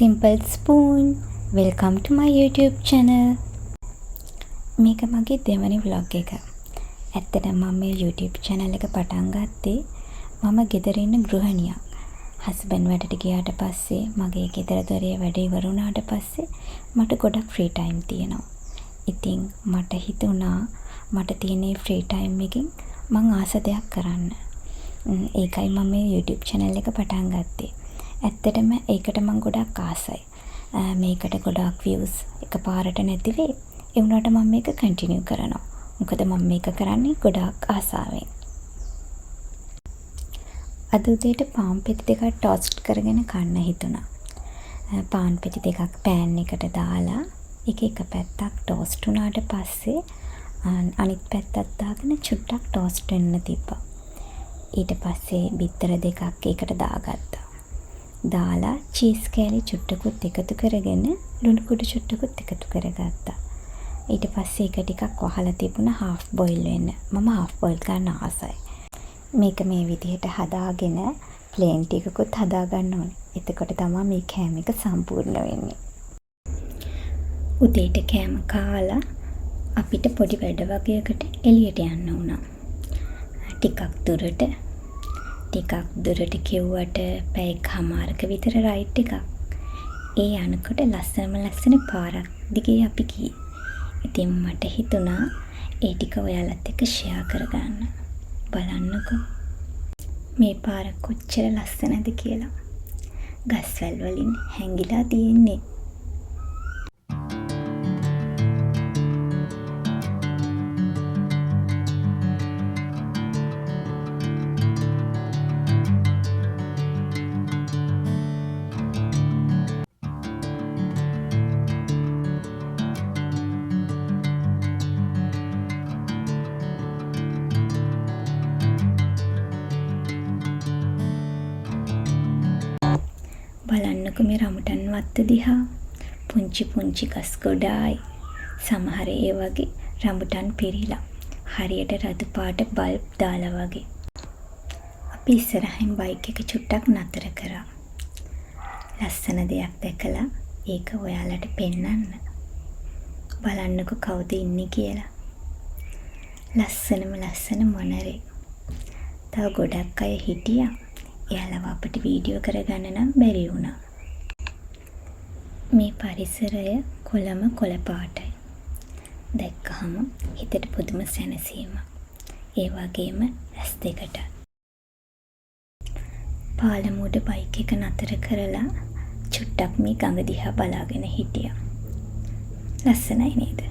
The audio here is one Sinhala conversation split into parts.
Simple Spoon. Welcome to my YouTube channel. මේක මගේ දෙවැනි vlog එක. ඇත්තටම මම මේ YouTube channel එක පටන් ගත්තේ මම ගෙදර ඉන්න ගෘහණියක්. හස්බන්ඩ් වැඩට ගියාට පස්සේ මගේ ගෙදර දොරේ වැඩ ඉවර වුණාට පස්සේ මට ගොඩක් ෆ්‍රී ටයිම් තියෙනවා. ඉතින් මට හිතුණා මට තියෙන ෆ්‍රී ටයිම් එකෙන් මං ආස දෙයක් කරන්න. ඒකයි මම මේ YouTube channel එක පටන් ගත්තේ. ඇත්තටම ඒකට මම ගොඩක් ආසයි. මේකට ගොඩක් views එකපාරට නැති වෙයි. ඒ වුණාට මම මේක කන්ටිනියු කරනවා. මොකද මම මේක කරන්නේ ගොඩක් ආසාවෙන්. අද උදේට පාන් පෙති දෙකක් ටෝස්ට් කරගෙන කන්න හිතුණා. පාන් පෙති දෙකක් පෑන් එකට දාලා එක පැත්තක් ටෝස්ට් වුණාට පස්සේ අනිත් පැත්තත් දාගෙන චුට්ටක් ටෝස්ට් වෙන්න තිබ්බා. ඊට පස්සේ බිත්තර දෙකක් ඒකට දාගත්තා. දාලා චීස් කෑලි චුට්ටකුත් එකතු කරගෙන ලුණු කුඩු චුට්ටකුත් එකතු කරගත්තා. ඊට පස්සේ ඒක ටිකක් වහලා තිබුණා half boil වෙන්න. මම half boil ගන්න ආසයි. මේක මේ විදිහට හදාගෙන ප්ලේන් ටිකකුත් හදා ගන්න ඕනේ. එතකොට තමයි මේ කෑම එක සම්පූර්ණ වෙන්නේ. උදේට කෑම කාලා අපිට පොඩි වැඩ වගේකට එළියට යන්න වුණා. ටිකක් දුරට කිව්වට පැය කමාරක විතර රයිඩ් එකක්. ඒ යනකොට ලස්සන පාරක් දිගේ අපි ගියේ. ඉතින් මට හිතුණා ඒ ටික ඔයාලත් එක්ක ෂෙයා කරගන්න. බලන්නකෝ. මේ පාර කොච්චර ලස්සනද කියලා. ගස්වැල් වලින් හැංගිලා තියෙන්නේ. බලන්නකෝ මේ රඹුටන් වත්ත දිහා. පුංචි ගස් ගොඩායි. සමහර ඒ වගේ රඹුටන් පිරීලා. හරියට රතු පාට බල්බ් දාලා වගේ. අපි ඉස්සරහින් බයික් එක චුට්ටක් නතර කරා. ලස්සන දෙයක් දැකලා ඒක ඔයාලට පෙන්නන්න. බලන්නකෝ කවුද ඉන්නේ කියලා. ලස්සන මොනරේ. තව ගොඩක් අය හිටියා. එයාලව අපිට වීඩියෝ කරගන්න නම් බැරි වුණා. මේ පරිසරය කොළ පාටයි. දැක්කහම හිතට පුදුම සැනසීමක්. ඒ වගේම ඇස් දෙකට. පාලමුඩ බයික් එක නතර කරලා චුට්ටක් මේ ගඟ දිහා බලාගෙන හිටියා. ලස්සනයි නේද?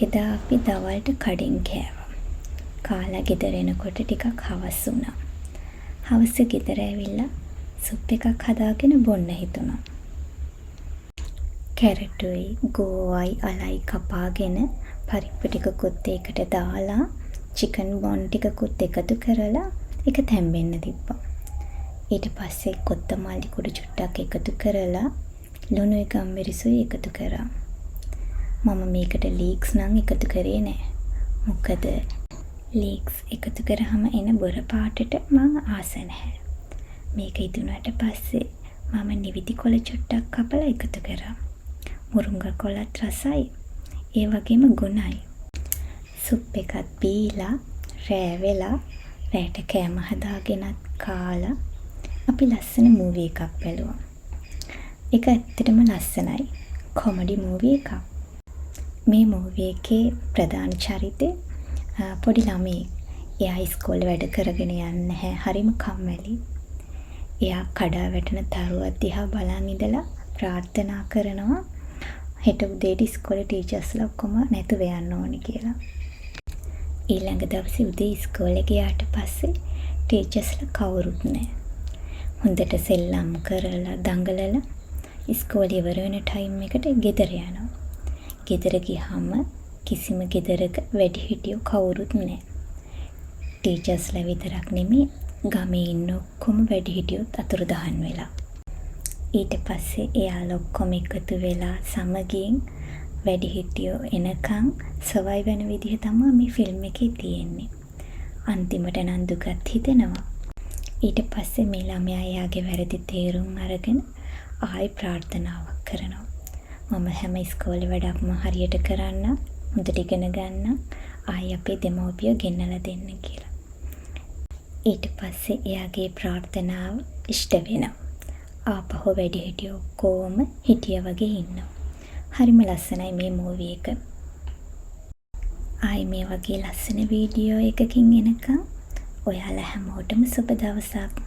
එදා අපි දවල්ට කඩෙන් කෑවා. කාලා ගෙදර එනකොට ටිකක් හවස් වුණා. හවස ගෙදර ඇවිල්ලා සුප් එකක් හදාගෙන බොන්න හිතුණා. කැරටුයි, ගෝවයි, අලයි කපාගෙන පරිප්පු ටිකකුත් ඒකට දාලා චිකන් බොන් ටිකකුත් එකතු කරලා ඒක තැම්බෙන්න තිබ්බා. ඊට පස්සේ කොත්තමල්ලි කුඩු චුට්ටක් එකතු කරලා ලුණුයි ගම්මිරිසුයි එකතු කරා. මම මේකට ලීක්ස් නම් එකතු කරේ නෑ. මොකද ලීක්ස් එකතු කරාම එන බොර පාටට මම ආස නැහැ. මේක ඉදුණාට පස්සේ මම නිවිති කොළ චුට්ටක් කපලා එකතු කරා. මුරුංගා කොළත් රසයි. ඒ වගේම ගුණයි. සුප් එකත් බීලා රෑ වෙලා රැට කෑම හදාගෙනත් කාලා අපි ලස්සන මූවි එකක් බැලුවා. ඒක ඇත්තටම ලස්සනයි. කොමඩි මූවි එකක්. මේ මූවි එකේ ප්‍රධාන චරිතේ පොඩි ළමයෙක්. එයා ඉස්කෝලේ වැඩ කරගෙන යන්නේ නැහැ. හරිම කම්මැලි. එයා කඩා වැටෙන තරුවක් දිහා බලන් ඉඳලා ප්‍රාර්ථනා කරනවා හෙට උදේට ඉස්කෝලේ ටීචර්ස්ලා ඔක්කොම නැතුව යන්න ඕනේ කියලා. ඊළඟ දවසේ උදේ ඉස්කෝලේ ගියාට පස්සේ ටීචර්ස්ලා කවුරුත් නැහැ. හොඳට සෙල්ලම් කරලා දඟලලා ඉස්කෝලේ ඉවර වෙන ටයිම් එකට ගෙදර යනවා. ගෙදර ගියාම කිසිම ගෙදරක වැඩිහිටියෝ කවුරුත් නැහැ. ටීචර්ස්ලා විතරක් නෙමෙයි ගමේ ඉන්න ඔක්කොම වැඩිහිටියොත් අතුරුදහන් වෙලා. ඊට පස්සේ එයාලා ඔක්කොම එකතු වෙලා සමගියෙන් වැඩිහිටියෝ එනකන් සර්වයිව් වෙන විදිහ තමයි මේ ෆිල්ම් එකේ තියෙන්නේ. අන්තිමට නම් දුකත් හිතෙනවා. ඊට පස්සේ මේ ළමයා එයාගේ වැරදි තේරුම් අරගෙන ආයි ප්‍රාර්ථනාවක් කරනවා. මම හැම ඉස්කෝලේ වැඩක්ම හරියට කරන්නම්, හොඳට ඉගෙන ගන්නම්, ආයි අපේ දෙමව්පියෝ ගෙන්නලා දෙන්න කියලා. ඊට පස්සේ එයාගේ ප්‍රාර්ථනාව ඉෂ්ට වෙනවා. ආපහු වැඩිහිටියෝ ඔක්කොම හිටියා වගේ ඉන්නවා. හරිම ලස්සනයි මේ මූවි එක. ආයි මේ වගේ ලස්සන වීඩියෝ එකකින් එනකම් ඔයාලා හැමෝටම සුබ දවසක්.